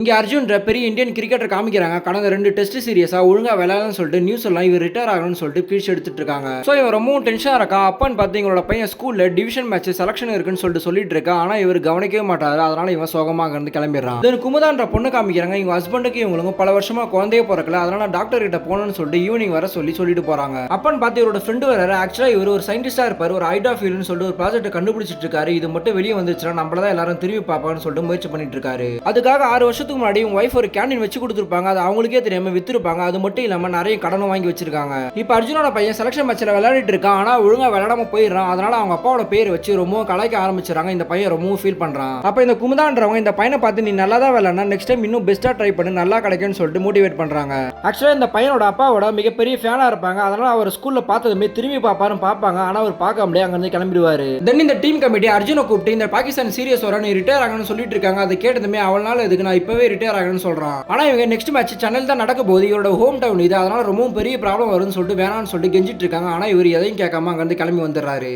இங்க அர்ஜுன்ற பெரிய Indian cricketer காமிக்கிறாங்க. கடந்த 2 டெஸ்ட் சீரிஸா ஒழுங்கா விளையாடலன்னு சொல்லிட்டு நியூஸ் எல்லாம் இவர் ரிட்டயர் ஆகணும்னு சொல்லிட்டு பீச் எடுத்துட்டு இருக்காங்க. சோ இவன் ரொம்பவும் டென்ஷனா இருக்கான். அப்பான்னு பார்த்து இவங்களோட பையன் ஸ்கூல்ல டிவிஷன் மேட்ச் செலக்ஷன் இருக்குன்னு சொல்லிட்டு இருக்கா. ஆனா இவர் கவனிக்கவே மாட்டாரு. அதனால இவன் சோகமா அங்கிருந்து கிளம்பிடுறான். தென் குமுதான்ற பொண்ணு காமிக்கிறாங்க. இவங்க ஹஸ்பண்டுக்கு இவங்களுக்கும் பல வருஷமா குழந்தையே பிறக்கல. அதனால டாக்டர் கிட்ட போகணும்னு சொல்லிட்டு ஈவினிங் வர சொல்லிட்டு போறாங்க. அப்பான்னு பார்த்து இவரோட ஃப்ரெண்டு வர ஆக்சுவலா இவர் ஒரு சயின்டிஸ்டா இருப்பாரு. ஒரு ஐடாஃபீல்னு சொல்லிட்டு ஒரு ப்ராஜெக்ட் கண்டுபிடிச்சிட்டு இருக்காரு. இது மட்டும் வெளியே வந்துச்சுன்னா நம்மளதான் எல்லாரும் திரும்பி பார்ப்பான்னு சொல்லிட்டு முயற்சி பண்ணிட்டு இருக்காரு. அதுக்காக 6 வருஷத்துக்கு முன்னாடி உங்க வைஃப் ஒரு கேண்டீன் வச்சு கொடுத்துருப்பாங்க. அது அவங்களுக்கே தெரியாம வித்துருப்பாங்க. அது மட்டும் இல்லாம நிறைய கடனும் வாங்கி வச்சிருக்காங்க. இப்ப அர்ஜுனோட பையன் செலக்ஷன் மேட்ச்ல விளையாடிட்டு இருக்கான். ஆனா ஒழுங்கா விளையாடாம போயிடுறான். அதனால அவங்க அப்பாவோட பேர் வச்சு ரொம்ப கலாய்க்க ஆரம்பிச்சிடறாங்க. இந்த பையன் ரொம்ப ஃபீல் பண்றான். அப்ப இந்த குமுதான்றவங்க இந்த பையனை பார்த்து நீ நல்லா தான் விளையாடனா, நெக்ஸ்ட் டைம் இன்னும் பெஸ்டா ட்ரை பண்ணு, நல்லா கிடைக்கும்னு சொல்லிட்டு மோட்டிவேட் பண்றாங்க. ஆக்சுவலா இந்த பையனோட அப்பாவோட மிகப்பெரிய ஃபேனா இருப்பாங்க. அதனால அவர் ஸ்கூல்ல பார்த்ததுமே திரும்பி பார்ப்பாங்க. ஆனா அவர் பார்க்க முடியாது, அங்க இருந்து கிளம்பிடுவாரு. தென் இந்த டீம் கமிட்டி அர்ஜுனை கூப்பிட்டு இந்த பாகிஸ்தான் சீரியஸ் வர நீ ரிட்டையர் ஆகணும்னு சொல்லிட்டு இருக்காங்க. அதை கேட்டதுமே அவனால இதுக்கு நான் இப்பவே ரிட்டையர் ஆகணும்னு சொல்றான். ஆனா இவங்க நெக்ஸ்ட் மேட்ச் சென்னையில் தான் நடக்க போகுது. இவரோட ஹோம் டவுன் இது. அதனால ரொம்பவும் பெரிய ப்ராப்ளம் வரும்னு சொல்லிட்டு வேணாம்னு சொல்லிட்டு கெஞ்சிட்டு இருக்காங்க. ஆனா இவர் எதையும் கேட்காம அங்கிருந்து கிளம்பி வந்துடுறாரு.